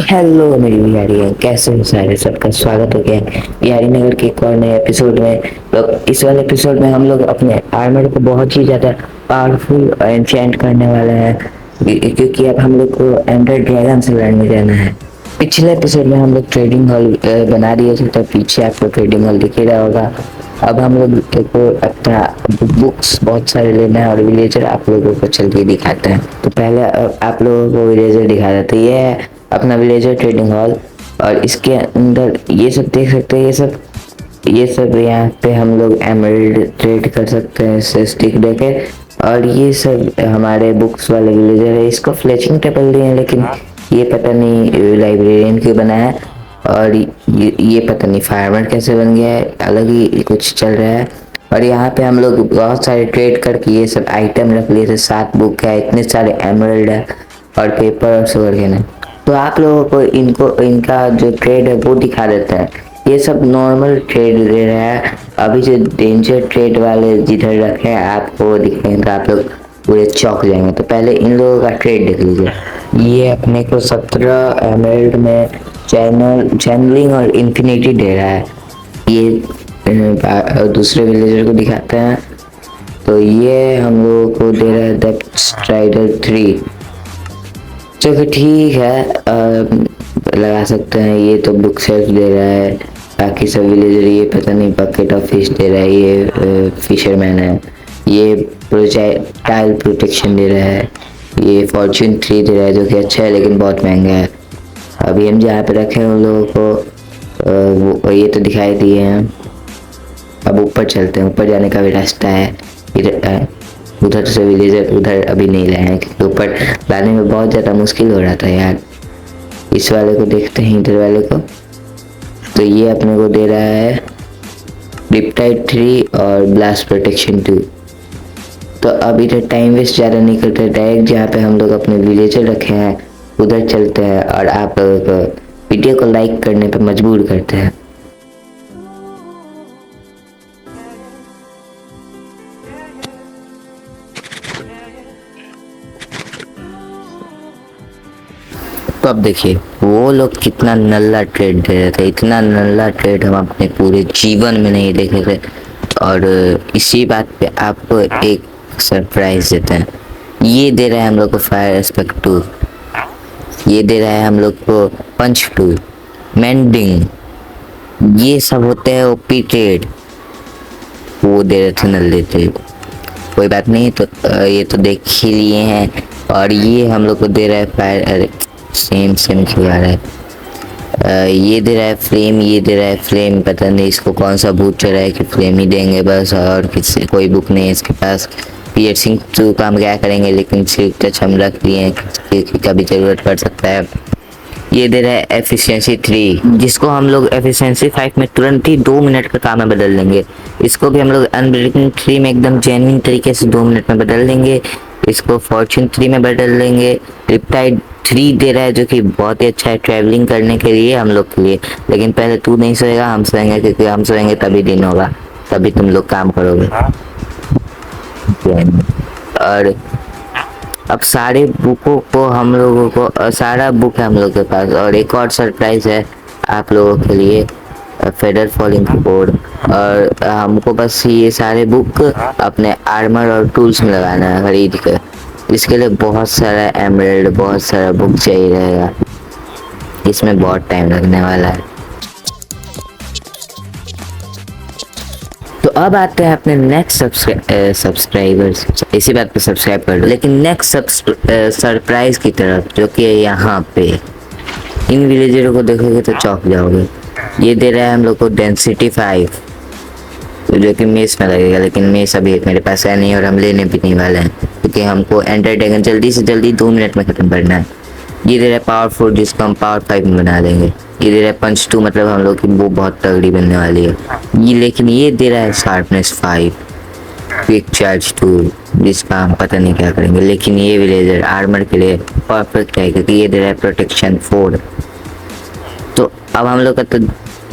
Hello मेरी बिहारी, कैसे हो सारे? सबका स्वागत हो गया बिहारी नगर के एक और नए एपिसोड में। तो इस वाले एपिसोड में हम लोग अपने आर्मर को बहुत ही ज़्यादा पावरफुल एनचेंट करने वाले हैं, क्योंकि अब हम लोग को एंडर ड्रैगन से लड़ने जाना है। पिछले एपिसोड में हम लोग ट्रेडिंग हॉल बना दिए थे, तो पीछे आपको ट्रेडिंग हॉल दिख ही रहा होगा। अब हम लोग को अपना बुक्स बहुत सारे लेना है और विलेजर आप लोगों को चल के दिखाते हैं। तो पहले आप लोगों को विलेजर दिखा देते हैं। ये है अपना विलेजर ट्रेडिंग हॉल, और इसके अंदर ये सब देख सकते हैं। ये सब यहाँ पे हम लोग एमरल्ड ट्रेड कर सकते हैं इससे स्टिक देके। और ये सब हमारे बुक्स वाले विलेजर है। इसको फ्लेचिंग टेबल दिए हैं, लेकिन ये पता नहीं लाइब्रेरियन क्यों बना है। और ये पता नहीं फायरमैन कैसे बन गया है, अलग ही कुछ चल रहा है। और यहाँ पे हम लोग बहुत सारे ट्रेड करके ये सब आइटम रख लिए थे। 7 बुक है, इतने सारे एमरल्ड है और पेपर और सुगर गेन है। तो आप लोगों को इनका जो ट्रेड है वो दिखा देता है। ये सब नॉर्मल ट्रेड दे रहा है। अभी जो डेंजर ट्रेड वाले जिधर रखे हैं आपको वो दिखेंगे, तो आप लोग पूरे चौंक जाएंगे। तो पहले इन लोगों का ट्रेड देख लीजिए। ये अपने को 17 एमरल्ड में चैनलिंग और इन्फिनिटी दे रहा है। ये दूसरे विलेजर को दिखाते हैं। तो ये हम लोगों को दे रहा है डेप्थ स्ट्राइडर 3। चलो ठीक है, लगा सकते हैं। ये तो बुक सेल्फ दे रहा है। बाकी सब विलेजर ये पता नहीं बकेट ऑफ फिश दे रहा है। ये फिशरमैन है। ये प्रोजेक्टाइल प्रोटेक्शन दे रहा है। ये फॉर्च्यून 3 दे रहा है, जो कि अच्छा है लेकिन बहुत महंगा है। अभी हम जहाँ पे रखे हैं उन लोगों को ये तो दिखाई दिए हैं। अब ऊपर चलते हैं, ऊपर जाने का भी रास्ता है। इधर उधर से विलेजर उधर अभी नहीं लाए हैं, क्योंकि ऊपर लाने में बहुत ज़्यादा मुश्किल हो रहा था यार। इस वाले को देखते हैं, इधर वाले को। तो ये अपने को दे रहा है रिपटाइड 3 और ब्लास्ट प्रोटेक्शन 2। तो अब इधर टाइम वेस्ट ज़्यादा नहीं करते, डायरेक्ट जहाँ पे हम लोग अपने विलेजर रखे हैं उधर चलते हैं और आप लोगों को वीडियो को लाइक करने पर मजबूर करते हैं। तो अब देखिए वो लोग कितना नल्ला ट्रेड दे रहे थे। इतना नल्ला ट्रेड हम अपने पूरे जीवन में नहीं देखे थे। और इसी बात पे आपको एक सरप्राइज देते हैं। ये दे रहा है हम लोग को फायर एस्पेक्ट 2। ये दे रहा है हम लोग को पंच 2, मेंडिंग। ये सब होते हैं ओपी ट्रेड। वो दे रहे थे नल्ले ट्रेड। कोई बात नहीं, तो ये तो देख ही लिए हैं। और ये हम लोग को दे रहा है फायर, सेम खिला रहा है। ये दे रहा है फ्लेम। ये दे रहा है फ्लेम। पता नहीं इसको कौन सा भूत चढ़ा है कि फ्लेम ही देंगे बस, और किसी कोई बुक नहीं है इसके पास। पियर्सिंग 2 का हम क्या करेंगे, लेकिन सिल्क टच हम रख लिए हैं क्योंकि कभी ज़रूरत पड़ सकता है। ये दे रहा है एफिशिएंसी 3, जिसको हम लोग एफिशिएंसी 5 में तुरंत ही 2 मिनट का काम में बदल देंगे। इसको भी हम लोग अनब्रेकिंग 3 में एकदम जेन्युइन तरीके से 2 मिनट में बदल देंगे। इसको फॉर्च्यून 3 में बदल देंगे। रिपटाइड 3 दे रहा है, जो कि बहुत ही अच्छा है ट्रैवलिंग करने के लिए हम लोग के लिए। लेकिन पहले तू नहीं सोएगा, हम सोएंगे, क्योंकि हम सोएंगे तभी दिन होगा, तभी तुम लोग काम करोगे। और अब सारे बुकों को हम लोगों को, सारा बुक है हम लोग के पास। और एक और सरप्राइज है आप लोगों के लिए, फेडर फॉलिंग बोर्ड। और हमको बस ये सारे बुक अपने आर्मर और टूल्स में लगाना है खरीद कर। इसके लिए बहुत सारा एमरल्ड, बहुत सारा बुक चाहिए रहेगा। इसमें बहुत टाइम लगने वाला है। तो अब आते हैं अपने नेक्स्ट सब्सक्राइबर्स। इसी बात पे सब्सक्राइब कर दो। लेकिन नेक्स्ट सरप्राइज की तरफ, जो कि यहाँ पे इन विलेजरों को देखोगे तो चौंक जाओगे। ये दे रहा है हम लोग को डेंसिटी 5, जो कि मेस में लगेगा, लेकिन मेस अभी मेरे पास है नहीं और हम लेने भी नहीं वाले हैं, क्योंकि हमको एंडर ड्रैगन जल्दी से जल्दी 2 मिनट में ख़त्म करना है। ये दे रहा है पावर 4, जिसको हम पावर 5 में बना देंगे। ये दे रहा है पंच 2, मतलब हम लोग की वो बहुत तगड़ी बनने वाली है ये। लेकिन ये दे रहा है शार्पनेस 5, क्विक चार्ज 2, जिसका हम पता नहीं क्या करेंगे। लेकिन ये विलेजर आर्मर के लिए परफेक्ट है, क्योंकि ये दे रहा है प्रोटेक्शन 4। तो अब हम लोग का तो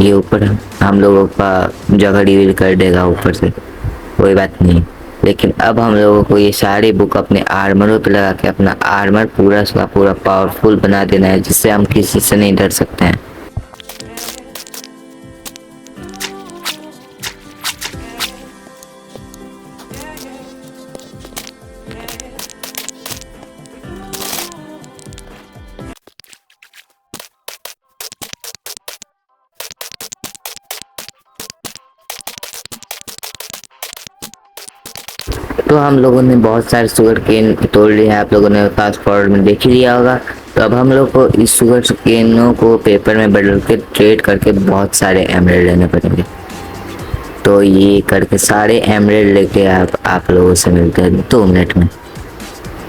ये ऊपर हम लोगों का जगह रिवील कर देगा ऊपर से, कोई बात नहीं। लेकिन अब हम लोगों को ये सारी बुक अपने आर्मरों पे लगा के अपना आर्मर पूरा का पूरा पावरफुल बना देना है, जिससे हम किसी से नहीं डर सकते हैं। तो हम लोगों ने बहुत सारे शुगर केन तोड़ लिए हैं, आप लोगों ने फास्ट फॉरवर्ड में देख ही लिया होगा। तो अब हम लोग को इस शुगर केनों को पेपर में बदल के ट्रेड करके बहुत सारे एमरेल्ड लेने पड़ेंगे। तो ये करके सारे एमरेल्ड लेके आप लोगों से मिलते हैं 2 मिनट में।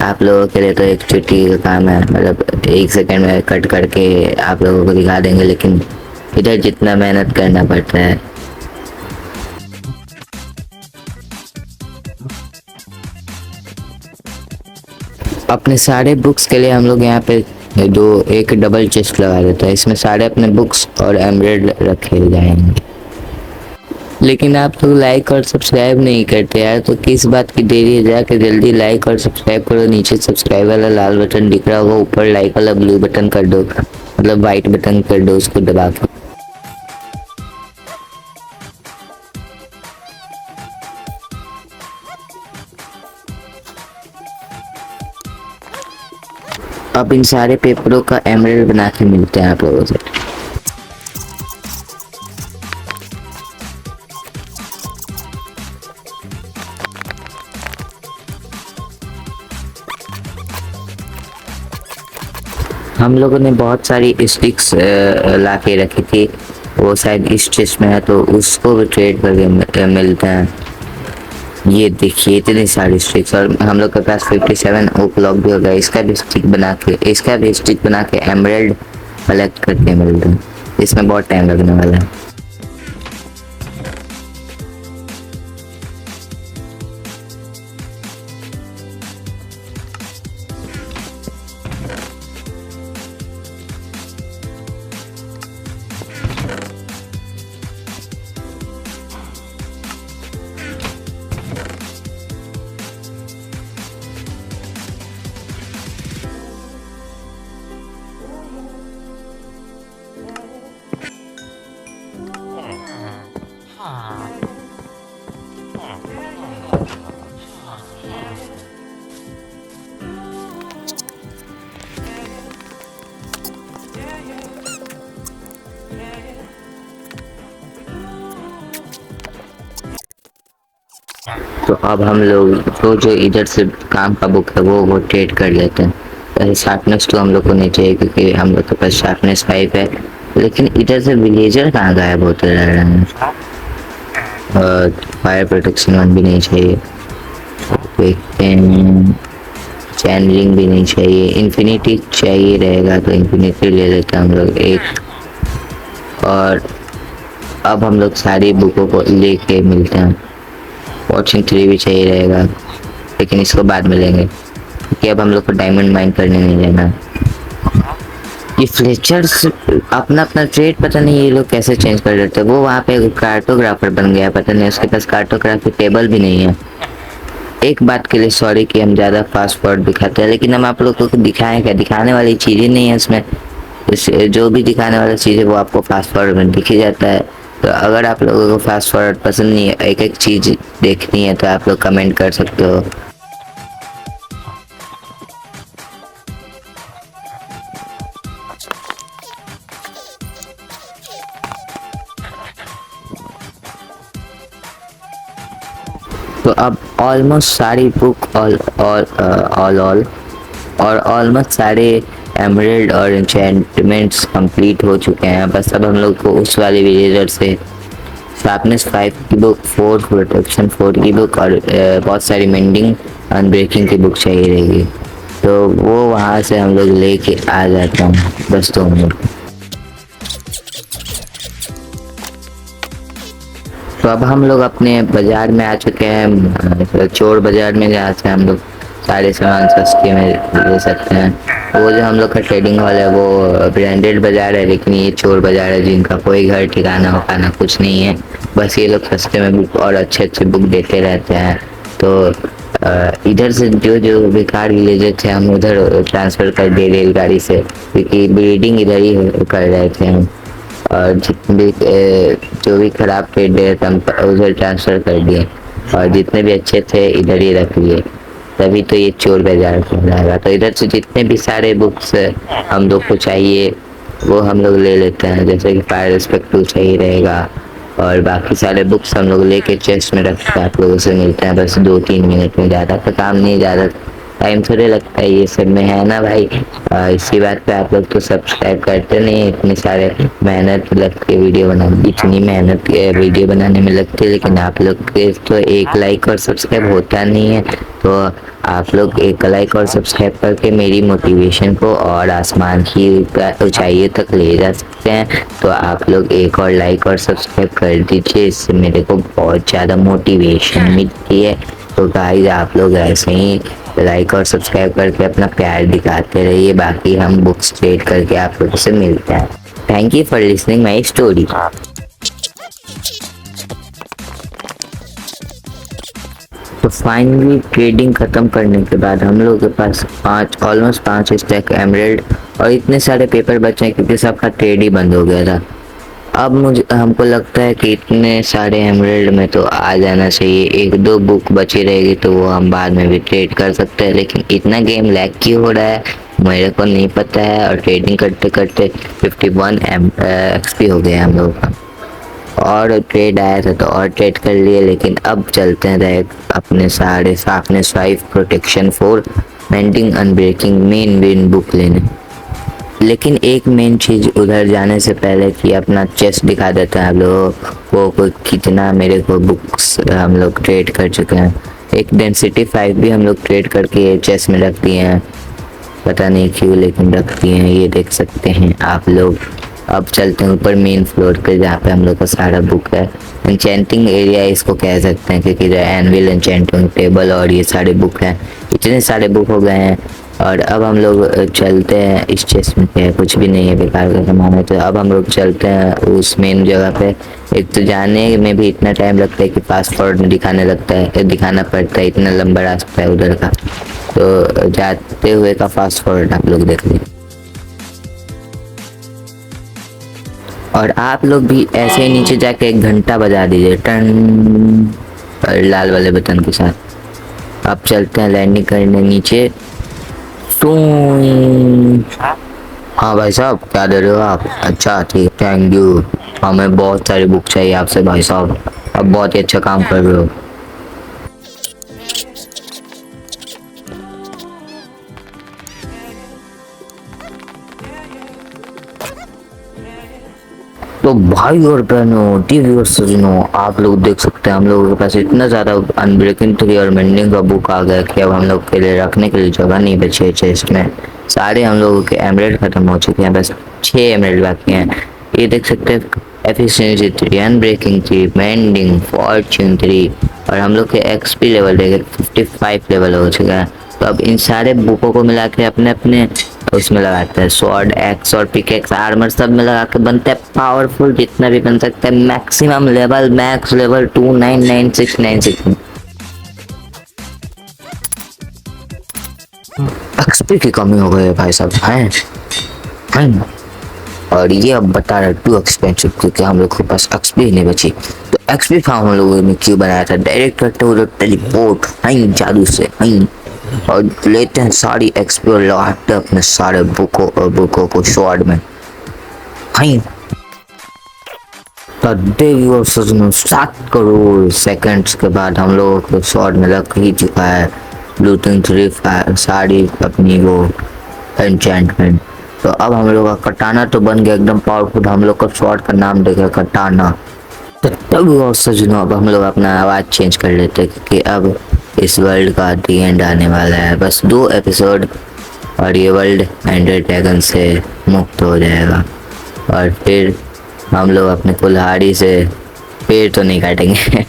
आप लोगों के लिए तो एक चुटकी का काम है, मतलब 1 सेकंड में कट करके आप लोगों को दिखा देंगे, लेकिन इधर जितना मेहनत करना पड़ता है। अपने सारे बुक्स के लिए हम लोग यहाँ पे एक डबल चेस्ट लगा देता है, इसमें सारे अपने बुक्स और एमरेल्ड रखे जाएंगे। लेकिन आप लोग लाइक और सब्सक्राइब नहीं करते यार, तो किस बात की देरी है? जाके जल्दी लाइक और सब्सक्राइब करो। नीचे सब्सक्राइब वाला लाल बटन दिख रहा होगा, ऊपर लाइक वाला ब्लू बटन कर दो, मतलब वाइट बटन कर दो, उसको दबा के। अब इन सारे पेपरों का एमरेल्ड बना के मिलते हैं आप लोगों से। हम लोगों ने बहुत सारी स्टिक्स ला के रखी थी, वो शायद इस चेस्ट में है, तो उसको भी ट्रेड करके मिलते हैं। ये देखिए इतनी सारी स्टिक्स, और हम लोग के पास 57 ओक लॉक भी हो गया। इसका भी स्टिक बना के एमरेल्ड कलेक्ट करके मिलते हैं। इसमें बहुत टाइम लगने वाला है। तो अब हम लोग तो जो इधर से काम का बुक है वो ट्रेड कर लेते हैं। पहले शार्पनेस तो हम लोग को नहीं चाहिए, क्योंकि हम लोग के पास शार्पनेस 5 है। लेकिन इधर से विलेजर कहाँ गायब होते रह रहे हैं, और फायर प्रोटेक्शन 1 भी नहीं चाहिए, चैनलिंग भी नहीं चाहिए, इन्फिनिटी चाहिए रहेगा तो इन्फिनिटी ले लेते हैं हम लोग एक। और अब हम लोग सारी बुकों को लेके मिलते हैं। वॉचिंग 3 भी चाहिए रहेगा, लेकिन इसको बाद में लेंगे, क्योंकि अब हम लोग को डायमंड माइन करने नहीं जाना। ये फ्लेचर्स अपना अपना ट्रेड पता नहीं ये लोग कैसे चेंज कर देते हैं। वो वहाँ पे कार्टोग्राफर बन गया, पता नहीं उसके पास कार्टोग्राफी टेबल भी नहीं है। एक बात के लिए सॉरी कि हम ज़्यादा फास्ट फॉरवर्ड दिखाते हैं, लेकिन हम आप लोगों को दिखाएं क्या, दिखाने वाली चीज़ें नहीं है इसमें। जो भी दिखाने वाला चीज़ है वो आपको फास्ट फॉरवर्ड में दिख ही जाता है। तो अगर आप लोगों को फास्ट फॉरवर्ड पसंद नहीं है, एक एक चीज़ देखनी है, तो आप लोग कमेंट कर सकते हो। तो अब ऑलमोस्ट सारी बुक और ऑलमोस्ट सारे एमरेल्ड और एन्चेंटमेंट्स कंप्लीट हो चुके हैं। बस अब हम लोग को उस वाले विलेजर से शार्पनेस 5 की बुक, 4 प्रोटेक्शन 4 की बुक और बहुत सारी मेंडिंग अनब्रेकिंग की बुक चाहिए रहेगी। तो वो वहाँ से हम लोग लेके आ जाते हैं बस 2 मिनट। तो अब हम लोग अपने बाज़ार में आ चुके हैं, चोर बाज़ार में, जहाँ से हम लोग सारे सामान सस्ते में ले सकते हैं। वो जो हम लोग का ट्रेडिंग हॉल है वो ब्रांडेड बाज़ार है, लेकिन ये चोर बाज़ार है जिनका कोई घर ठिकाना वकाना कुछ नहीं है। बस ये लोग सस्ते में बुक और अच्छे अच्छे बुक देते रहते हैं। तो इधर से जो जो बेकार विलेजर थे हम उधर ट्रांसफ़र कर दिए रेलगाड़ी से, क्योंकि ब्रीडिंग इधर ही कर रहे थे हम। और जितने भी जो भी खराब ट्रेड थे हम उधर ट्रांसफ़र कर दिए, और जितने भी अच्छे थे इधर ही रख लिए। तभी तो ये चोर बाजार कहलाएगा। तो इधर से जितने भी सारे बुक्स हम लोग को चाहिए वो हम लोग ले लेते हैं, जैसे कि फायर रिस्पेक्ट 2 चाहिए रहेगा, और बाकी सारे बुक्स हम लोग लेके चेस्ट में रख के आप लोगों से मिलते हैं बस 2-3 मिनट में। ज़्यादा का काम नहीं, ज़्यादा टाइम थोड़े लगता है ये सब में, है ना भाई। इसी बात पे आप लोग तो सब्सक्राइब करते नहीं, इतनी सारे मेहनत लग के वीडियो बनाने, इतनी मेहनत वीडियो बनाने में लगती है, लेकिन आप लोग के तो एक लाइक और सब्सक्राइब होता नहीं है। तो आप लोग एक लाइक और सब्सक्राइब करके मेरी मोटिवेशन को और आसमान की ऊंचाइयों तक ले जा सकते हैं। तो आप लोग एक और लाइक और सब्सक्राइब कर दीजिए, इससे मेरे को बहुत ज़्यादा मोटिवेशन मिलती है। तो गाइस आप लोग ऐसे ही लाइक और सब्सक्राइब करके अपना प्यार दिखाते रहिए, बाकी हम बुक्स ट्रेड करके आप लोगों से मिलते हैं। Thank you for listening my story. तो फाइनली ट्रेडिंग ख़त्म करने के बाद हम लोग के पास ऑलमोस्ट 5 स्टैक एमराल्ड और इतने सारे पेपर बचे हैं, क्योंकि सबका ट्रेड ही बंद हो गया था। अब हमको लगता है कि इतने सारे एमराल्ड में तो आ जाना चाहिए, 1-2 बुक बची रहेगी तो वो हम बाद में भी ट्रेड कर सकते हैं। लेकिन इतना गेम लैग क्यों हो रहा है मेरे को नहीं पता है, और ट्रेडिंग करते करते 51 XP हो गया हम लोगों का। और ट्रेड आया था तो और ट्रेड कर लिए, लेकिन अब चलते हैं डायरेक्ट अपने सारे शार्पनेस 5 प्रोटेक्शन 4 मेंटिंग अनब्रेकिंग मेन विन बुक लेने। लेकिन एक मेन चीज़ उधर जाने से पहले कि अपना चेस्ट दिखा देता है हम लोग को कितना मेरे को बुक्स हम लोग ट्रेड कर चुके हैं। एक डेंसिटी 5 भी हम लोग ट्रेड करके चेस्ट में रख दिए हैं, पता नहीं क्यों लेकिन रख दिए हैं, ये देख सकते हैं आप लोग। अब चलते हैं ऊपर मेन फ्लोर पे जहाँ पे हम लोग का सारा बुक है। एन्चेंटिंग एरिया इसको कह सकते हैं, क्योंकि एनविल एन्चेंटिंग टेबल और ये सारे बुक हैं, इतने सारे बुक हो गए हैं। और अब हम लोग चलते हैं, इस चेस्ट में क्या है, कुछ भी नहीं है, बेकार का सामान है। तो अब हम लोग चलते हैं उस मेन जगह पे। एक तो जाने में भी इतना टाइम लगता है कि फास्ट फॉरवर्ड दिखाना पड़ता है, इतना लंबा रास्ता है उधर का। तो जाते हुए का फास्ट फॉरवर्ड आप लोग देख लीजिए। और आप लोग भी ऐसे ही नीचे जाके 1 घंटा बजा दीजिए टन लाल वाले बटन के साथ। अब चलते हैं लैंडिंग करने नीचे। हाँ भाई साहब, क्या दे रहे हो आप? अच्छा ठीक, थैंक यू। हमें बहुत सारी बुक चाहिए आपसे भाई साहब, अब बहुत ही अच्छा काम कर रहे हो। तो भाई और बहनों, टीवी और सजनों, आप लोग देख सकते हैं हम लोगों के पास इतना ज़्यादा अनब्रेकिंग 3 और मेंडिंग का बुक आ गया कि अब हम लोग के लिए रखने के लिए जगह नहीं बची है चेस्ट में। सारे हम लोगों के एमराल्ड खत्म हो चुके हैं, बस 6 एमराल्ड बाकी हैं। ये देख सकते हैं, एफिशिएंसी 3, अनब्रेकिंग 3, मेंडिंग, फॉर्च्यून 3, और हम लोग के XP लेवल देखिए 55 लेवल हो चुका है। तो अब इन सारे बुकों को मिला के अपने अपने उसमें लगाते हैं, स्वॉर्ड, एक्स और पिकेक्स, आर्मर सब में लगा के बनता है पावरफुल, जितना भी बन सकता है maximum level, max level 299696। XP की कमी हो गई है भाई साहब, हैं। और ये अब बता रहा 2 एक्सपेंसिव, क्योंकि हम लोग के पास XP नहीं बची। तो XP फार्म हम लोगों ने क्यों बनाया था, डायरेक्ट करते हुए टेलीपोर्ट हैं जादू से हैं, और लेते हैं सारी XP और लगाते हैं अपने सारे बुकों को स्वॉर्ड में हैं। तो देवी और सजनों, 7 करोड़ सेकंड्स के बाद हम लोगों को स्वॉर्ड में लग ही चुका है लूटिंग 3 सारी अपनी वो एन्चेंटमेंट। तो अब हम लोग का कटाना तो बन गया एकदम पावरफुल, हम लोग का स्वॉर्ड का नाम देखे कटाना। तो तब और सजनों, अब हम लोग अपना आवाज़ चेंज कर लेते हैं, क्योंकि अब इस वर्ल्ड का दी एंड आने वाला है। बस 2 एपिसोड और ये वर्ल्ड एंडर ड्रैगन से मुक्त हो जाएगा, और फिर हम लोग अपने कुल्हाड़ी से, पेड़ तो नहीं काटेंगे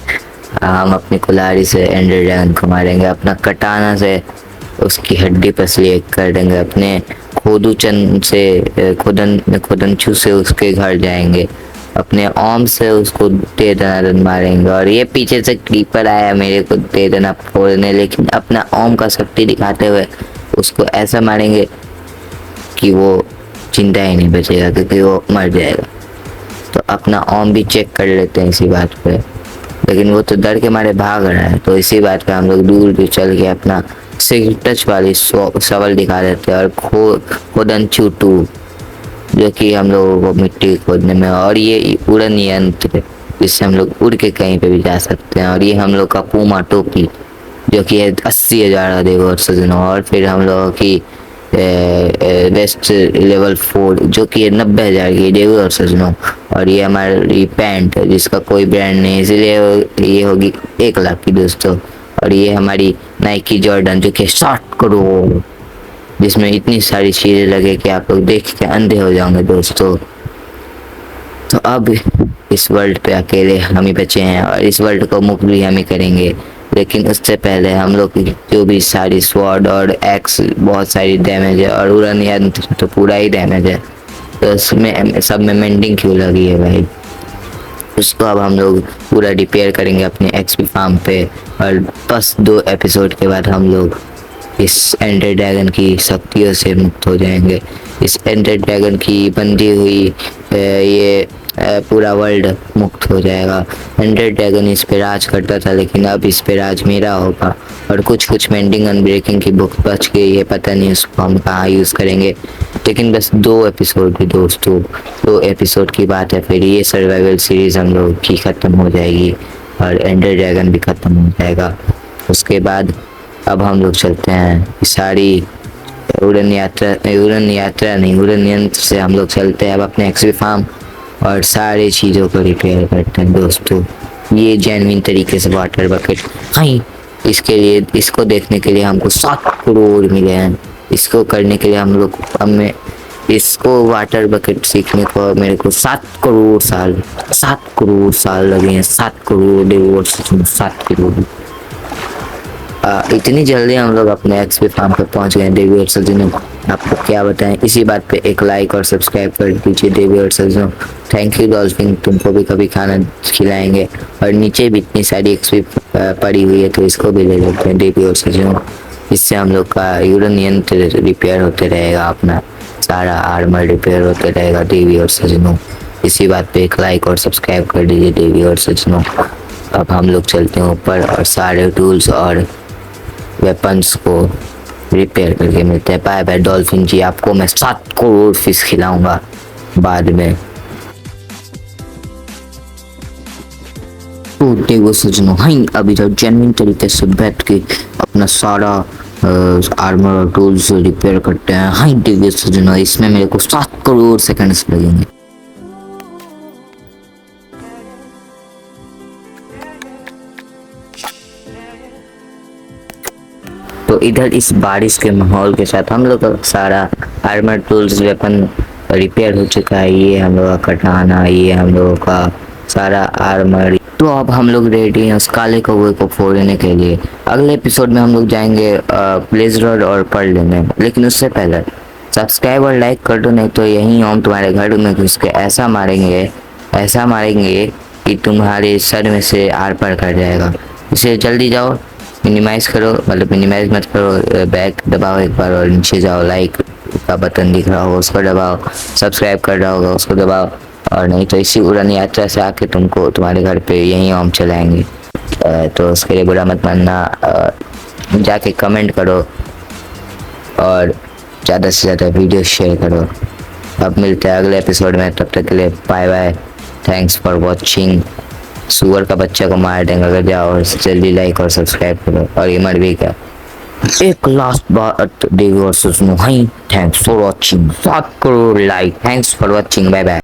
हम अपनी कुल्हाड़ी से एंडर ड्रैगन को मारेंगे, अपना कटाना से उसकी हड्डी पसली एक कर देंगे, अपने खोदुचन से खुदनचू से उसके घर जाएंगे, अपने ओम से उसको दे दनादन मारेंगे। और ये पीछे से क्रीपर आया मेरे को दे देना फोड़ने, लेकिन अपना ओम का शक्ति दिखाते हुए उसको ऐसा मारेंगे कि वो चिंता ही नहीं बचेगा, क्योंकि वो मर जाएगा। तो अपना ओम भी चेक कर लेते हैं इसी बात पे, लेकिन वो तो डर के मारे भाग रहा है। तो इसी बात पे हम लोग दूर दूर चल के अपना सिक्स टच वाली सवाल दिखा देते हैं। और खोदन चूटू, जो कि हम लोगों को मिट्टी खोदने में, और ये उड़न यंत्र जिससे हम लोग उड़ के कहीं पे भी जा सकते हैं। और ये हम लोग का पूमा टोपी जो कि है 80,000 देवो सजनों। और फिर हम लोगों की वेस्ट लेवल 4 जो कि है 90,000 की देवो सजनों। और ये हमारी पैंट जिसका कोई ब्रांड नहीं, इसलिए ये होगी 1 लाख की दोस्तों। और ये हमारी नाइकी जॉर्डन जो कि 60 करोड़, जिसमें इतनी सारी चीज़ें लगे कि आप लोग देख के अंधे हो जाओगे दोस्तों। तो अब इस वर्ल्ड पे अकेले हम ही बचे हैं और इस वर्ल्ड को मुक्त भी हम ही करेंगे। लेकिन उससे पहले हम लोग की जो भी सारी स्वॉर्ड और एक्स बहुत सारी डैमेज है, और उड़न यंत्र तो पूरा ही डैमेज है। तो उसमें सब में मेंटिंग क्यों लगी है भाई, उसको अब हम लोग पूरा रिपेयर करेंगे अपने एक्सपी फार्म पे। और बस 2 एपिसोड के बाद हम लोग इस एंडर ड्रैगन की शक्तियों से मुक्त हो जाएंगे। इस एंडर ड्रैगन की बंधी हुई ये पूरा वर्ल्ड मुक्त हो जाएगा। एंडर ड्रैगन इस पे राज करता था, लेकिन अब इस पे राज मेरा होगा। और कुछ मेंडिंग अनब्रेकिंग की बुक बच गई है, पता नहीं उसको हम कहाँ यूज़ करेंगे। लेकिन बस 2 एपिसोड भी दोस्तों, 2 एपिसोड की बात है, फिर ये सर्वाइवल सीरीज़ हम लोग की ख़त्म हो जाएगी और एंडर ड्रैगन भी ख़त्म हो जाएगा। उसके बाद अब हम लोग चलते हैं सारी उड़न यंत्र से हम लोग चलते हैं अब अपने एक्सपी फार्म और सारी चीज़ों को रिपेयर करते हैं दोस्तों। ये जेन्युइन तरीके से वाटर बकेट, हाँ इसके लिए, इसको देखने के लिए हमको 7 करोड़ मिले हैं। इसको करने के लिए हम लोग, हमें इसको वाटर बकेट सीखने को मेरे को 7 करोड़ साल लगे हैं। 7 करोड़ डिवोर्स, 7 करोड़। इतनी जल्दी हम लोग अपने एक्सपी फार्म पर पहुंच गए देवी और सज्जनों, आपको क्या बताएं। इसी बात पे एक लाइक और सब्सक्राइब कर दीजिए देवी और सज्जनों। थैंक यू डॉल्फिन, तुमको भी कभी खाना खिलाएंगे। और नीचे भी इतनी सारी एक्सपी पड़ी हुई है, तो इसको भी ले लेते हैं देवी और सज्जनों। इससे हम लोग का यूरन यंत्र रिपेयर होते रहेगा, अपना सारा आर्मर रिपेयर होते रहेगा देवी और सज्जनों। इसी बात पे एक लाइक और सब्सक्राइब कर दीजिए देवी और सज्जनों। अब हम लोग चलते हैं ऊपर और सारे टूल्स और वेपन्स को रिपेयर करके मिलते हैं। बाय बाय डॉल्फिन जी, आपको मैं 7 करोड़ फिश खिलाऊंगा बाद में। तो देखो सजनों, हाँ अभी तो जेन्युइन तरीके से बैठ के अपना सारा आर्मर और टूल्स रिपेयर करते हैं। हाँ देखो सजनों, इसमें मेरे को 7 करोड़ सेकंड्स लगेंगे। तो इधर इस बारिश के माहौल के साथ हम लोग का सारा आर्मर टूल्स वेपन रिपेयर हो चुका है। ये हम लोग का कटाना, ये हम लोगों का सारा आर्मर। तो अब हम लोग रेडी हैं उस काले कौवे को फोड़ने के लिए। अगले एपिसोड में हम लोग जाएंगे ब्लेज रॉड और पर्ल लेने, लेकिन उससे पहले सब्सक्राइब और लाइक कर दो, नहीं तो यहीं हम तुम्हारे घर में घुस के ऐसा मारेंगे कि तुम्हारे सर में से आर पार कर जाएगा। इसलिए जल्दी जाओ, मिनिमाइज करो, मतलब मिनिमाइज मत करो, बैक दबाओ एक बार और नीचे जाओ। लाइक का बटन दिख रहा होगा उसको दबाओ, सब्सक्राइब कर रहा होगा उसको दबाओ, और नहीं तो इसी उड़न यात्रा से आके तुमको तुम्हारे घर पे यहीं हम चलाएंगे। तो उसके लिए बुरा मत मानना, जाके कमेंट करो और ज़्यादा से ज़्यादा वीडियो शेयर करो। अब मिलते हैं अगले एपिसोड में, तब तक के लिए bye bye, thanks for watching. सुअर का बच्चा को मार देंगे अगर जाओ, और जल्दी लाइक और सब्सक्राइब करो। और ये मर भी क्या, एक लास्ट बात देवी और सुनो, hi thanks for watching, 7 crore like, thanks for watching, bye bye.